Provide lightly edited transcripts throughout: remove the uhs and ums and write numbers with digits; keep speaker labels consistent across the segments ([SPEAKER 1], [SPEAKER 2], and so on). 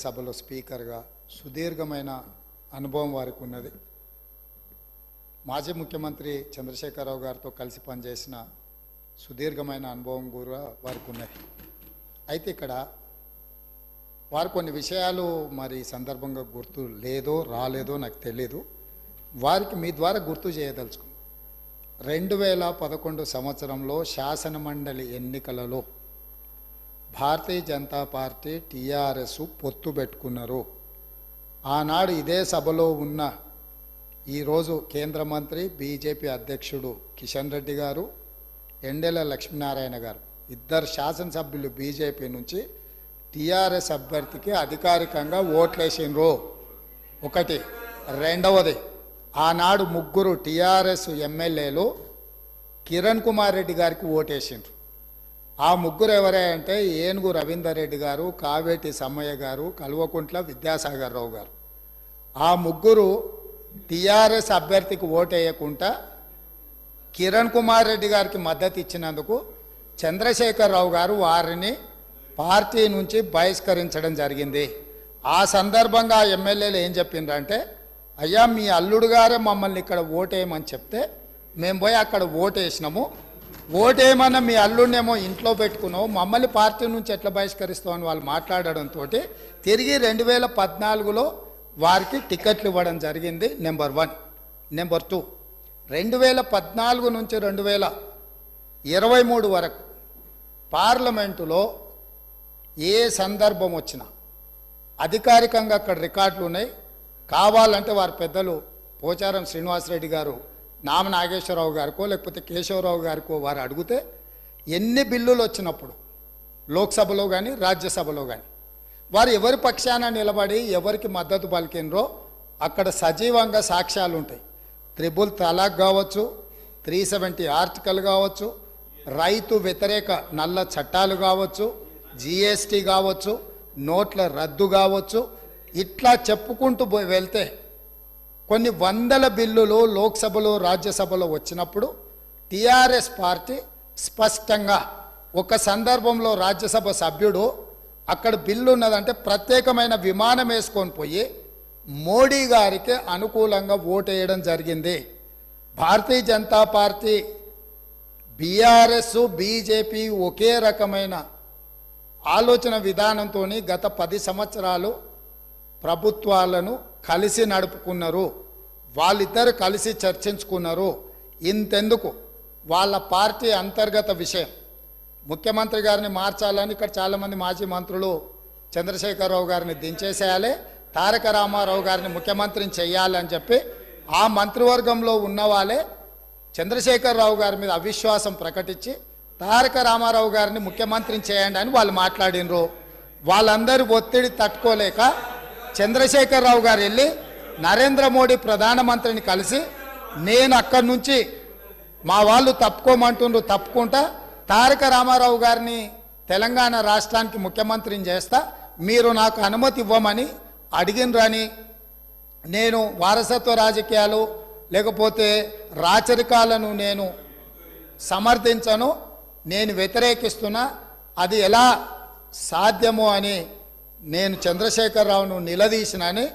[SPEAKER 1] రాజ్యసభలో స్పీకర్గా సుదీర్ఘమైన అనుభవం వారికి ఉన్నది. మాజీ ముఖ్యమంత్రి చంద్రశేఖరరావు గారితో కలిసి పనిచేసిన సుదీర్ఘమైన అనుభవం కూడా వారికి ఉన్నది. అయితే ఇక్కడ వారు కొన్ని విషయాలు మరి సందర్భంగా గుర్తు లేదో రాలేదో నాకు తెలియదు. వారికి మీ ద్వారా గుర్తు చేయదలుచుకున్నాను. 2011 సంవత్సరంలో శాసనమండలి ఎన్నికలలో భారతీయ జనతా పార్టీ టీఆర్ఎస్ పొత్తు పెట్టుకున్నారు. ఆనాడు ఇదే సభలో ఉన్న ఈరోజు కేంద్ర మంత్రి బీజేపీ అధ్యక్షుడు కిషన్ రెడ్డి గారు, ఎండెల లక్ష్మీనారాయణ గారు ఇద్దరు శాసనసభ్యులు బీజేపీ నుంచి టీఆర్ఎస్ అభ్యర్థికి అధికారికంగా ఓట్లేసిండ్రు. ఒకటి. రెండవది, ఆనాడు ముగ్గురు టీఆర్ఎస్ ఎమ్మెల్యేలు కిరణ్ కుమార్ రెడ్డి గారికి ఓటేసిండ్రు. ఆ ముగ్గురు ఎవరే అంటే ఏనుగు రవీందర్ రెడ్డి గారు, కావేటి సమ్మయ్య గారు, కల్వకుంట్ల విద్యాసాగర్ రావు గారు. ఆ ముగ్గురు టీఆర్ఎస్ అభ్యర్థికి ఓటేయకుండా కిరణ్ కుమార్ రెడ్డి గారికి మద్దతు ఇచ్చినందుకు చంద్రశేఖరరావు గారు వారిని పార్టీ నుంచి బహిష్కరించడం జరిగింది. ఆ సందర్భంగా ఎమ్మెల్యేలు ఏం చెప్పిండ్రంటే, అయ్యా మీ అల్లుడు గారే మమ్మల్ని ఇక్కడ ఓటేయమని చెప్తే మేము పోయి అక్కడ ఓటేసినాము, ఓటేయమన్నా మీ అల్లుడినేమో ఇంట్లో పెట్టుకున్నావు, మమ్మల్ని పార్టీ నుంచి ఎట్లా బహిష్కరిస్తామని వాళ్ళు మాట్లాడడంతో తిరిగి 2014లో వారికి టికెట్లు ఇవ్వడం జరిగింది. నెంబర్ 1. నెంబర్ 2, 2014 నుంచి 2023 వరకు పార్లమెంటులో ఏ సందర్భం వచ్చినా అధికారికంగా అక్కడ రికార్డులు ఉన్నాయి. కావాలంటే వారి పెద్దలు పోచారం శ్రీనివాసరెడ్డి గారు నామ నాగేశ్వరరావు గారికో లేకపోతే కేశవరావు గారికో వారు అడిగితే ఎన్ని బిల్లులు వచ్చినప్పుడు లోక్సభలో కానీ రాజ్యసభలో కానీ వారు ఎవరి పక్షాన నిలబడి ఎవరికి మద్దతు పలికినరో అక్కడ సజీవంగా సాక్ష్యాలు ఉంటాయి. 3 తలాక్ కావచ్చు, 370 ఆర్టికల్ కావచ్చు, రైతు వ్యతిరేక నల్ల చట్టాలు కావచ్చు, జిఎస్టీ కావచ్చు, నోట్ల రద్దు కావచ్చు, ఇట్లా చెప్పుకుంటూ వెళ్తే కొన్ని వందల బిల్లులు లోక్సభలో రాజ్యసభలో వచ్చినప్పుడు టీఆర్ఎస్ పార్టీ స్పష్టంగా ఒక సందర్భంలో రాజ్యసభ సభ్యుడు అక్కడ బిల్లు ఉన్నదంటే ప్రత్యేకమైన విమానం వేసుకొని పోయి మోడీ గారికి అనుకూలంగా ఓటేయడం జరిగింది. Bharatiya Janata party, BRS, BJP ఒకే రకమైన ఆలోచన విధానంతో గత 10 సంవత్సరాలు ప్రభుత్వాలను కలిసి నడుపుకున్నారు. వాళ్ళిద్దరు కలిసి చర్చించుకున్నారు. ఇంతెందుకు వాళ్ళ పార్టీ అంతర్గత విషయం ముఖ్యమంత్రి గారిని మార్చాలని ఇక్కడ చాలామంది మాజీ మంత్రులు చంద్రశేఖరరావు గారిని దించేసేయాలి, తారక రామారావు గారిని ముఖ్యమంత్రిని చేయాలని చెప్పి ఆ మంత్రివర్గంలో ఉన్న వాళ్ళే చంద్రశేఖరరావు గారి మీద అవిశ్వాసం ప్రకటించి తారక రామారావు గారిని ముఖ్యమంత్రిని చేయండి అని వాళ్ళు మాట్లాడినరు. వాళ్ళందరూ ఒత్తిడి తట్టుకోలేక చంద్రశేఖరరావు గారు వెళ్ళి నరేంద్ర మోడీ ప్రధానమంత్రిని కలిసి నేను అక్కడి నుంచి మా వాళ్ళు తప్పుకోమంటుండ్రు, తప్పుకుంటా తారక రామారావు గారిని తెలంగాణ రాష్ట్రానికి ముఖ్యమంత్రిని చేస్తా, మీరు నాకు అనుమతి ఇవ్వమని అడిగినరని, నేను వారసత్వ రాజకీయాలు లేకపోతే రాచరికాలను నేను సమర్థించను, నేను వ్యతిరేకిస్తున్నా, అది ఎలా సాధ్యమో అని నేను చంద్రశేఖరరావును నిలదీసినని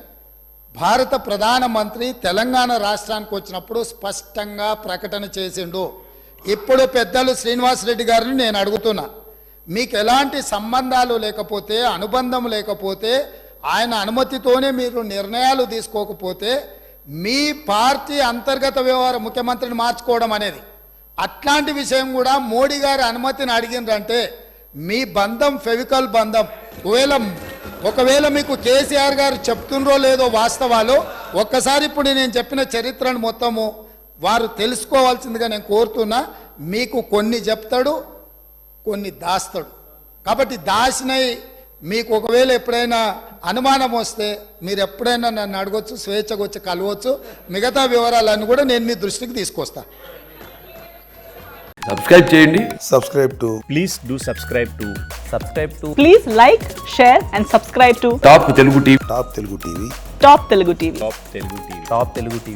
[SPEAKER 1] భారత ప్రధానమంత్రి తెలంగాణ రాష్ట్రానికి వచ్చినప్పుడు స్పష్టంగా ప్రకటన చేసిండు. ఇప్పుడు పెద్దలు శ్రీనివాసరెడ్డి గారిని నేను అడుగుతున్నా, మీకు ఎలాంటి సంబంధాలు లేకపోతే, అనుబంధం లేకపోతే, ఆయన అనుమతితోనే మీరు నిర్ణయాలు తీసుకోకపోతే మీ పార్టీ అంతర్గత వ్యవహార ముఖ్యమంత్రిని మార్చుకోవడం అనేది, అట్లాంటి విషయం కూడా మోడీ గారి అనుమతిని అడిగిందంటే మీ బంధం ఫెవికల్ బంధం. ఒకవేళ మీకు కేసీఆర్ గారు చెప్తుండ్రో లేదో వాస్తవాలు ఒక్కసారి ఇప్పుడు నేను చెప్పిన చరిత్రను మొత్తము వారు తెలుసుకోవాల్సిందిగా నేను కోరుతున్నా. మీకు కొన్ని చెప్తాడు, కొన్ని దాస్తాడు. కాబట్టి దాసినై మీకు ఒకవేళ ఎప్పుడైనా అనుమానం వస్తే మీరు ఎప్పుడైనా నన్ను అడగొచ్చు, స్వేచ్ఛగా వచ్చి కలవచ్చు. మిగతా వివరాలన్నీ కూడా నేను మీ దృష్టికి తీసుకొస్తా.
[SPEAKER 2] సబ్స్క్రైబ్ చేయండి.
[SPEAKER 3] Please do subscribe to. Please like, share and subscribe to
[SPEAKER 2] top Telugu TV.
[SPEAKER 3] Top Telugu TV.